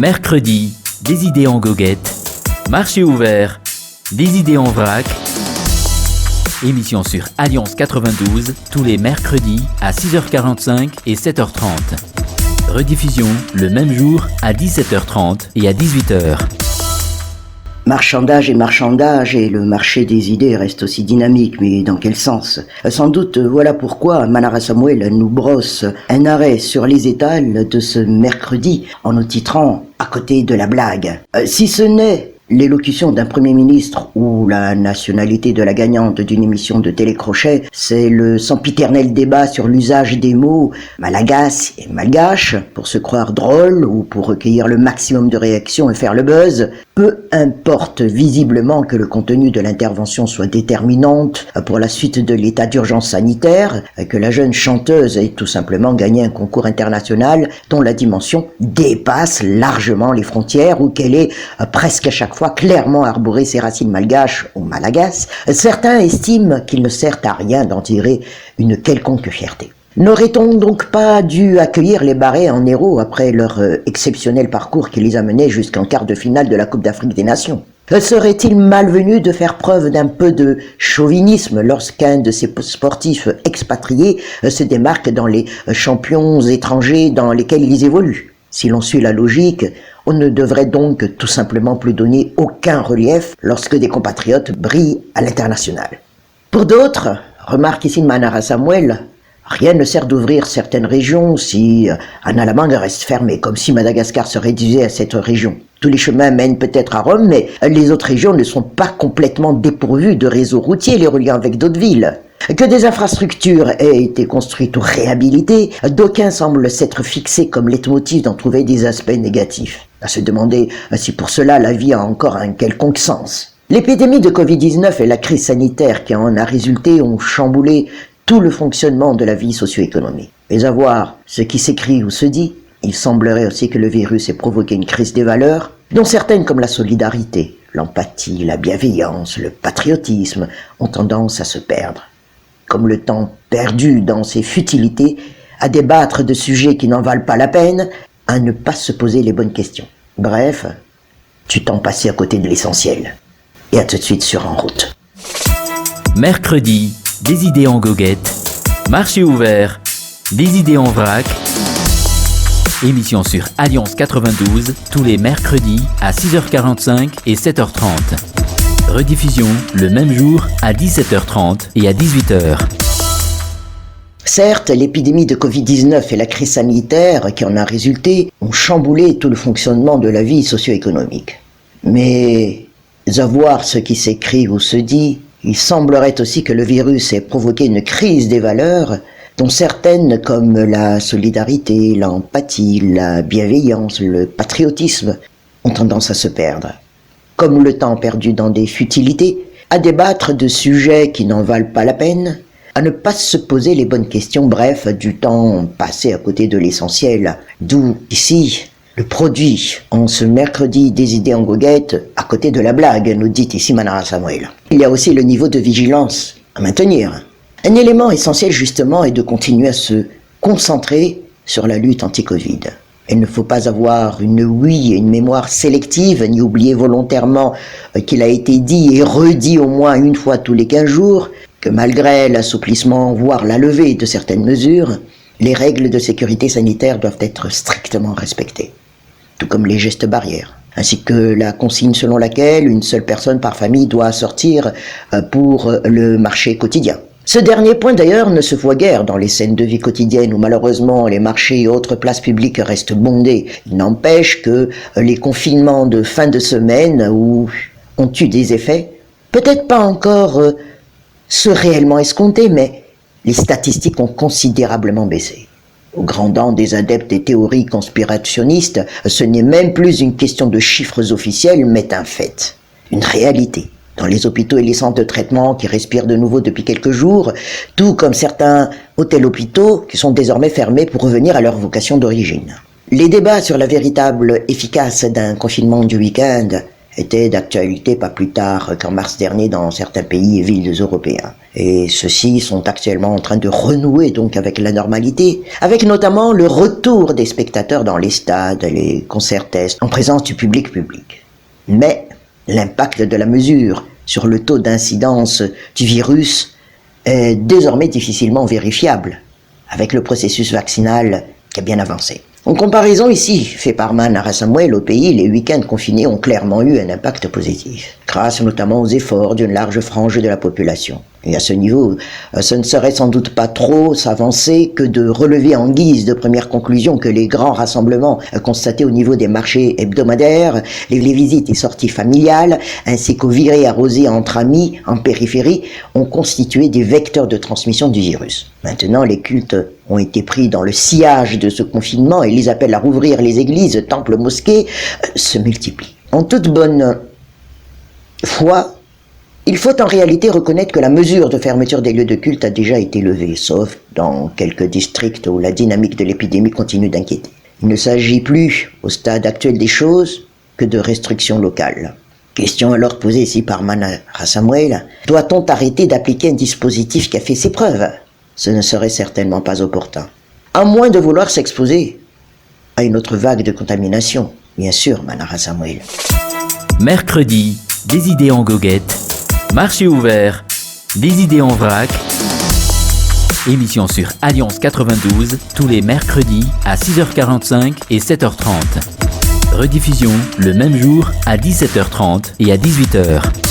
Mercredi, des idées en goguette. Marché ouvert, des idées en vrac. Émission sur Alliance 92, tous les mercredis à 6h45 et 7h30. Rediffusion le même jour à 17h30 et à 18h. Marchandage et le marché des idées reste aussi dynamique, mais dans quel sens? Sans doute, voilà pourquoi Manara Samuel nous brosse un arrêt sur les étals de ce mercredi en nous titrant « À côté de la blague ». Si ce n'est l'élocution d'un Premier ministre ou la nationalité de la gagnante d'une émission de télécrochet, c'est le sempiternel débat sur l'usage des mots malagas et malgache pour se croire drôle ou pour recueillir le maximum de réactions et faire le buzz. Peu importe visiblement que le contenu de l'intervention soit déterminante pour la suite de l'état d'urgence sanitaire, que la jeune chanteuse ait tout simplement gagné un concours international dont la dimension dépasse largement les frontières ou qu'elle ait presque à chaque fois clairement arboré ses racines malgaches ou malagas, certains estiment qu'il ne sert à rien d'en tirer une quelconque fierté. N'aurait-on donc pas dû accueillir les Barrés en héros après leur exceptionnel parcours qui les a menés jusqu'en quart de finale de la Coupe d'Afrique des Nations? Serait-il malvenu de faire preuve d'un peu de chauvinisme lorsqu'un de ces sportifs expatriés se démarque dans les champions étrangers dans lesquels ils évoluent? Si l'on suit la logique, on ne devrait donc tout simplement plus donner aucun relief lorsque des compatriotes brillent à l'international. Pour d'autres, remarque ici Manara Samuel, rien ne sert d'ouvrir certaines régions si Analamanga reste fermée, comme si Madagascar se réduisait à cette région. Tous les chemins mènent peut-être à Rome, mais les autres régions ne sont pas complètement dépourvues de réseaux routiers les reliant avec d'autres villes. Que des infrastructures aient été construites ou réhabilitées, d'aucuns semblent s'être fixés comme leitmotiv d'en trouver des aspects négatifs. À se demander si pour cela la vie a encore un quelconque sens. L'épidémie de Covid-19 et la crise sanitaire qui en a résulté ont chamboulé tout le fonctionnement de la vie socio-économique. Mais à voir ce qui s'écrit ou se dit, il semblerait aussi que le virus ait provoqué une crise des valeurs, dont certaines comme la solidarité, l'empathie, la bienveillance, le patriotisme ont tendance à se perdre. Comme le temps perdu dans ses futilités, à débattre de sujets qui n'en valent pas la peine, à ne pas se poser les bonnes questions. Bref, tu t'en passais à côté de l'essentiel. Et à tout de suite sur En Route. Mercredi, des idées en goguette. Marché ouvert, des idées en vrac. Émission sur Alliance 92, tous les mercredis à 6h45 et 7h30. Rediffusion le même jour à 17h30 et à 18h. Certes, l'épidémie de Covid-19 et la crise sanitaire qui en a résulté ont chamboulé tout le fonctionnement de la vie socio-économique. Mais à voir ce qui s'écrit ou se dit, il semblerait aussi que le virus ait provoqué une crise des valeurs dont certaines comme la solidarité, l'empathie, la bienveillance, le patriotisme ont tendance à se perdre. Comme le temps perdu dans des futilités, à débattre de sujets qui n'en valent pas la peine, à ne pas se poser les bonnes questions, bref, du temps passé à côté de l'essentiel. D'où, ici, le produit, en ce mercredi des idées en goguette, à côté de la blague, nous dit ici Manara Samuel. Il y a aussi le niveau de vigilance à maintenir. Un élément essentiel justement est de continuer à se concentrer sur la lutte anti-Covid. Il ne faut pas avoir une ouïe et une mémoire sélective, ni oublier volontairement qu'il a été dit et redit au moins une fois tous les 15 jours, que malgré l'assouplissement, voire la levée de certaines mesures, les règles de sécurité sanitaire doivent être strictement respectées, tout comme les gestes barrières, ainsi que la consigne selon laquelle une seule personne par famille doit sortir pour le marché quotidien. Ce dernier point d'ailleurs ne se voit guère dans les scènes de vie quotidienne où malheureusement les marchés et autres places publiques restent bondés. Il n'empêche que les confinements de fin de semaine ont eu des effets, peut-être pas encore ceux réellement escomptés, mais les statistiques ont considérablement baissé. Au grand dam des adeptes des théories conspirationnistes, ce n'est même plus une question de chiffres officiels, mais un fait, une réalité. Dans les hôpitaux et les centres de traitement qui respirent de nouveau depuis quelques jours, tout comme certains hôtels-hôpitaux qui sont désormais fermés pour revenir à leur vocation d'origine. Les débats sur la véritable efficace d'un confinement du week-end étaient d'actualité pas plus tard qu'en mars dernier dans certains pays et villes européens. Et ceux-ci sont actuellement en train de renouer donc avec la normalité, avec notamment le retour des spectateurs dans les stades, les concerts tests, en présence du public. Mais l'impact de la mesure sur le taux d'incidence du virus est désormais difficilement vérifiable, avec le processus vaccinal qui a bien avancé. En comparaison ici, fait par Manara Samuel au pays, les week-ends confinés ont clairement eu un impact positif, grâce notamment aux efforts d'une large frange de la population. Et à ce niveau, ce ne serait sans doute pas trop s'avancer que de relever en guise de première conclusion que les grands rassemblements constatés au niveau des marchés hebdomadaires, les visites et sorties familiales, ainsi qu'aux virées arrosées entre amis en périphérie, ont constitué des vecteurs de transmission du virus. Maintenant, les cultes ont été pris dans le sillage de ce confinement et les appels à rouvrir les églises, temples, mosquées se multiplient. En toute bonne foi, il faut en réalité reconnaître que la mesure de fermeture des lieux de culte a déjà été levée, sauf dans quelques districts où la dynamique de l'épidémie continue d'inquiéter. Il ne s'agit plus, au stade actuel des choses, que de restrictions locales. Question alors posée ici par Manara Samuel, doit-on arrêter d'appliquer un dispositif qui a fait ses preuves ? Ce ne serait certainement pas opportun. À moins de vouloir s'exposer à une autre vague de contamination. Bien sûr, Manara Samuel. Mercredi, des idées en goguette. Marché ouvert, des idées en vrac. Émission sur Alliance 92, tous les mercredis à 6h45 et 7h30. Rediffusion le même jour à 17h30 et à 18h.